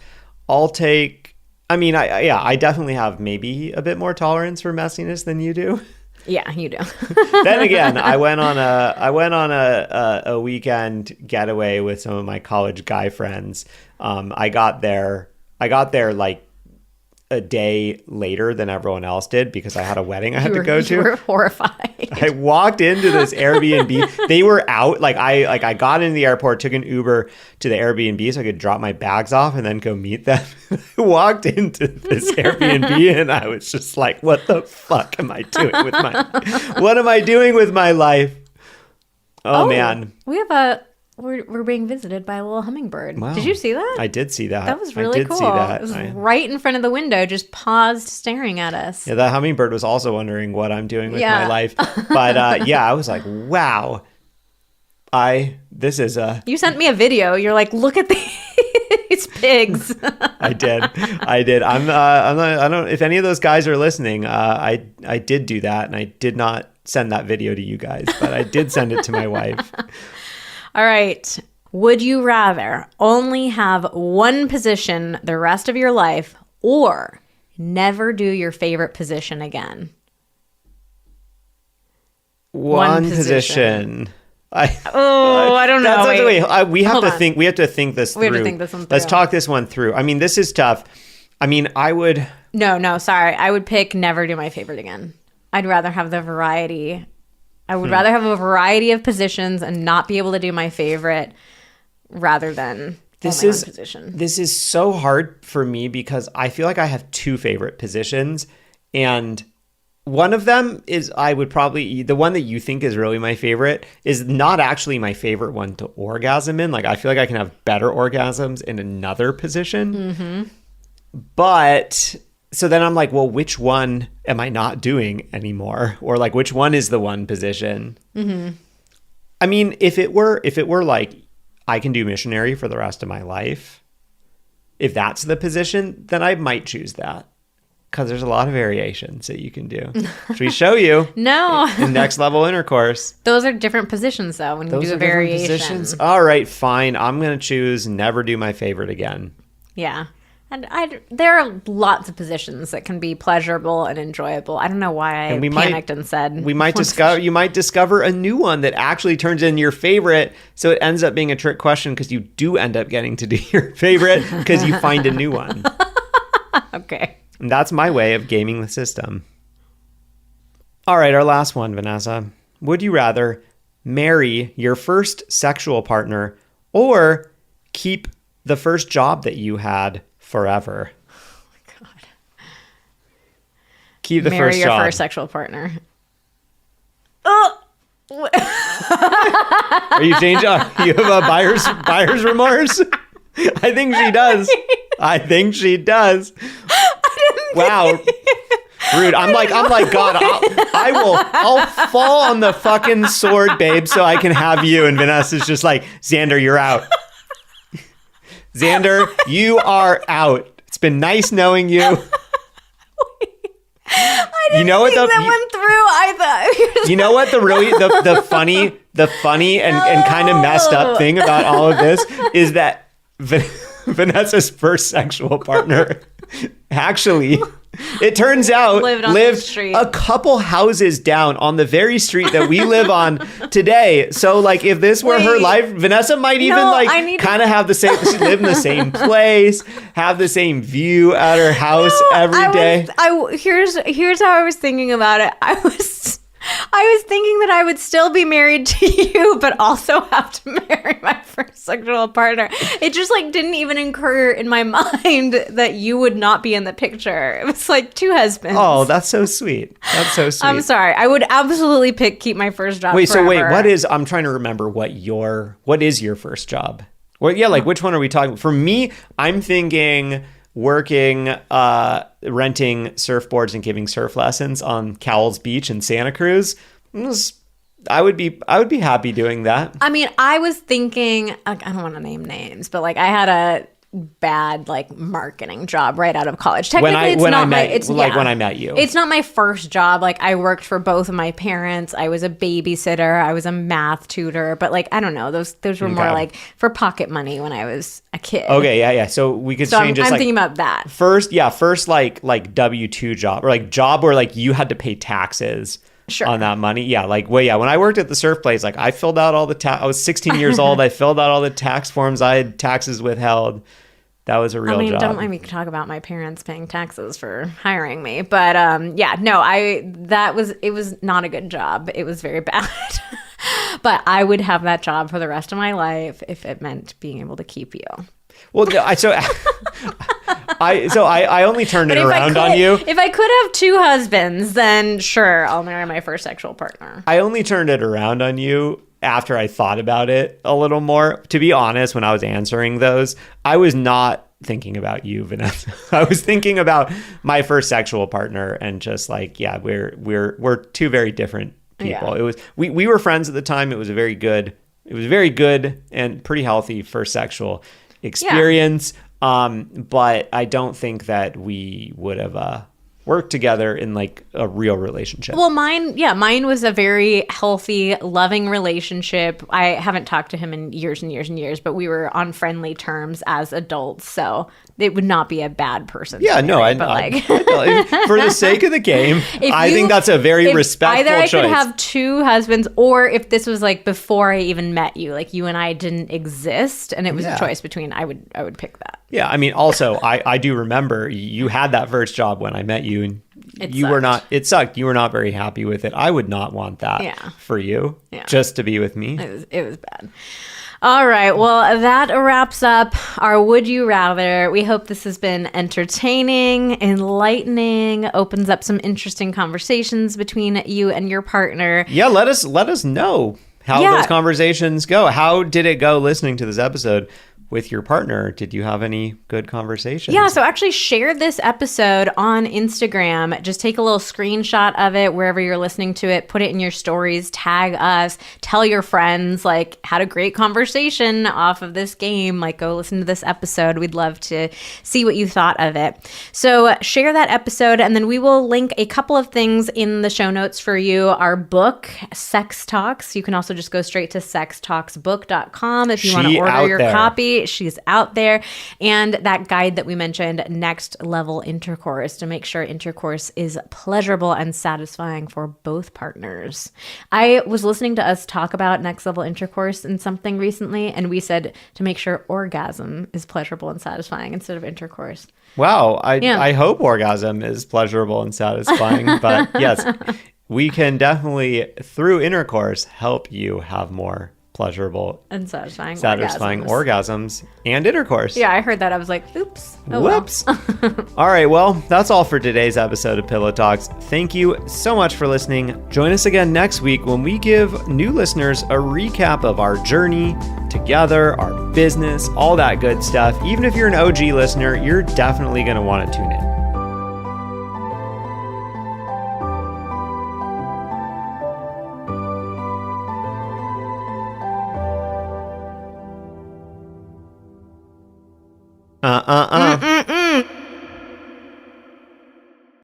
[SPEAKER 2] I'll take, I mean, I definitely have maybe a bit more tolerance for messiness than you do.
[SPEAKER 1] Yeah, you do.
[SPEAKER 2] Then again, I went on a weekend getaway with some of my college guy friends. I got there like a day later than everyone else did because I had a wedding I had to go to.
[SPEAKER 1] You were horrified.
[SPEAKER 2] I walked into this Airbnb. They were out. I got into the airport, took an Uber to the Airbnb so I could drop my bags off and then go meet them. I walked into this Airbnb and I was just like, what the fuck am I doing with what am I doing with my life? Oh man.
[SPEAKER 1] We're being visited by a little hummingbird.
[SPEAKER 2] Wow.
[SPEAKER 1] Did you see that?
[SPEAKER 2] I did see that.
[SPEAKER 1] That was really cool. It was right in front of the window, just paused staring at us.
[SPEAKER 2] Yeah, that hummingbird was also wondering what I'm doing with my life. But I was like, wow. This is a...
[SPEAKER 1] You sent me a video. You're like, look at these pigs.
[SPEAKER 2] I did. I'm not, I don't, if any of those guys are listening, I did do that, and I did not send that video to you guys, but I did send it to my wife.
[SPEAKER 1] All right. Would you rather only have one position the rest of your life or never do your favorite position again?
[SPEAKER 2] One position.
[SPEAKER 1] I don't know.
[SPEAKER 2] We have to think. We have to think this through.
[SPEAKER 1] We have to think this one through.
[SPEAKER 2] Let's talk this one through. I mean, this is tough. I mean, I would...
[SPEAKER 1] No, sorry. I would pick never do my favorite again. I'd rather have the variety. I would rather have a variety of positions and not be able to do my favorite rather than only one position. This
[SPEAKER 2] is so hard for me because I feel like I have two favorite positions, and one of them is the one that you think is really my favorite is not actually my favorite one to orgasm in. Like, I feel like I can have better orgasms in another position. Mm-hmm. But... So then I'm like, well, which one am I not doing anymore? Or like, which one is the one position? Mm-hmm. I mean, if it were like, I can do missionary for the rest of my life, if that's the position, then I might choose that. Because there's a lot of variations that you can do. Should we show you?
[SPEAKER 1] No.
[SPEAKER 2] In next level intercourse.
[SPEAKER 1] Those are different positions, though, when you do a variation. Positions.
[SPEAKER 2] All right, fine. I'm going to choose never do my favorite again.
[SPEAKER 1] Yeah. And there are lots of positions that can be pleasurable and enjoyable. I don't know why I panicked and said...
[SPEAKER 2] You might discover a new one that actually turns into your favorite, so it ends up being a trick question because you do end up getting to do your favorite because you find a new one.
[SPEAKER 1] Okay.
[SPEAKER 2] And that's my way of gaming the system. All right, our last one, Vanessa. Would you rather marry your first sexual partner or keep the first job that you had forever?
[SPEAKER 1] Oh my God.
[SPEAKER 2] Keep the
[SPEAKER 1] Marry
[SPEAKER 2] first
[SPEAKER 1] your
[SPEAKER 2] job.
[SPEAKER 1] first sexual partner. Oh!
[SPEAKER 2] Are you changing? You have a buyer's remorse? I think she does. Wow. Rude. I'm like, God, I'll fall on the fucking sword, babe, so I can have you. And Vanessa's just like, Xander, you're out. Xander, you are out. It's been nice knowing you.
[SPEAKER 1] I didn't think that went through. I thought.
[SPEAKER 2] You know what the funny and kind of messed up thing about all of this is that Vanessa's first sexual partner actually, it turns out, lived a couple houses down on the very street that we live on today. So, like, if this were her life, Vanessa might even kind of have the same. She live in the same place, have the same view at her house every day.
[SPEAKER 1] Here's how I was thinking about it. I was thinking that I would still be married to you, but also have to marry my first sexual partner. It just didn't even occur in my mind that you would not be in the picture. It was like two husbands.
[SPEAKER 2] Oh, that's so sweet. That's so sweet.
[SPEAKER 1] I'm sorry. I would absolutely keep my first job.
[SPEAKER 2] I'm trying to remember what is your first job? Well, yeah, which one are we talking? For me, I'm thinking working, renting surfboards and giving surf lessons on Cowell's Beach in Santa Cruz. I would be happy doing that.
[SPEAKER 1] I mean, I was thinking, I don't want to name names, but I had a bad marketing job right out of college. Technically, when I met you. It's not my first job. I worked for both of my parents. I was a babysitter. I was a math tutor. But I don't know. Those were more for pocket money when I was a kid.
[SPEAKER 2] Okay, yeah. So we could change it.
[SPEAKER 1] I'm thinking about that.
[SPEAKER 2] First W-2 job, or job where you had to pay taxes.
[SPEAKER 1] Sure.
[SPEAKER 2] On that money. Yeah. When I worked at the surf place, I filled out all the I was 16 years old. I filled out all the tax forms. I had taxes withheld. That was a real job.
[SPEAKER 1] Don't let me talk about my parents paying taxes for hiring me. But it was not a good job. It was very bad. But I would have that job for the rest of my life if it meant being able to keep you.
[SPEAKER 2] Well, I only turned it around on you.
[SPEAKER 1] If I could have two husbands, then sure, I'll marry my first sexual partner.
[SPEAKER 2] I only turned it around on you after I thought about it a little more. To be honest, when I was answering those, I was not thinking about you, Vanessa. I was thinking about my first sexual partner, and just we're two very different people. Yeah. It was we were friends at the time. It was a very good and pretty healthy first sexual experience. Yeah. But I don't think that we would have work together in a real relationship.
[SPEAKER 1] Well, mine was a very healthy, loving relationship. I haven't talked to him in years and years and years, but we were on friendly terms as adults, so it would not be a bad person.
[SPEAKER 2] Yeah, no, I for the sake of the game, I think that's a very respectful choice.
[SPEAKER 1] Either I could have two husbands, or if this was before I even met you, you and I didn't exist, and it was a choice between, I would pick that.
[SPEAKER 2] Yeah, I mean, also, I do remember you had that first job when I met you, and it sucked. You were not very happy with it. I would not want that for you, just to be with me.
[SPEAKER 1] It was bad. All right. Well, that wraps up our Would You Rather. We hope this has been entertaining, enlightening, opens up some interesting conversations between you and your partner.
[SPEAKER 2] Yeah, let us know how those conversations go. How did it go listening to this episode with your partner? Did you have any good conversations?
[SPEAKER 1] Yeah, so actually share this episode on Instagram. Just take a little screenshot of it wherever you're listening to it, put it in your stories, tag us, tell your friends, had a great conversation off of this game, go listen to this episode. We'd love to see what you thought of it. So share that episode, and then we will link a couple of things in the show notes for you. Our book, Sex Talks. You can also just go straight to sextalksbook.com if you want to order your copy. She's out there. And that guide that we mentioned, Next Level Intercourse, to make sure intercourse is pleasurable and satisfying for both partners. I was listening to us talk about next level intercourse in something recently, and we said to make sure orgasm is pleasurable and satisfying instead of intercourse.
[SPEAKER 2] Wow. I hope orgasm is pleasurable and satisfying. But yes, we can definitely, through intercourse, help you have more pleasurable
[SPEAKER 1] and satisfying
[SPEAKER 2] orgasms and intercourse.
[SPEAKER 1] Yeah, I heard that. I was like, oops.
[SPEAKER 2] Whoops. Well. All right, well, that's all for today's episode of Pillow Talks. Thank you so much for listening. Join us again next week when we give new listeners a recap of our journey together, our business, all that good stuff. Even if you're an OG listener, you're definitely going to want to tune in. Uh-uh-uh.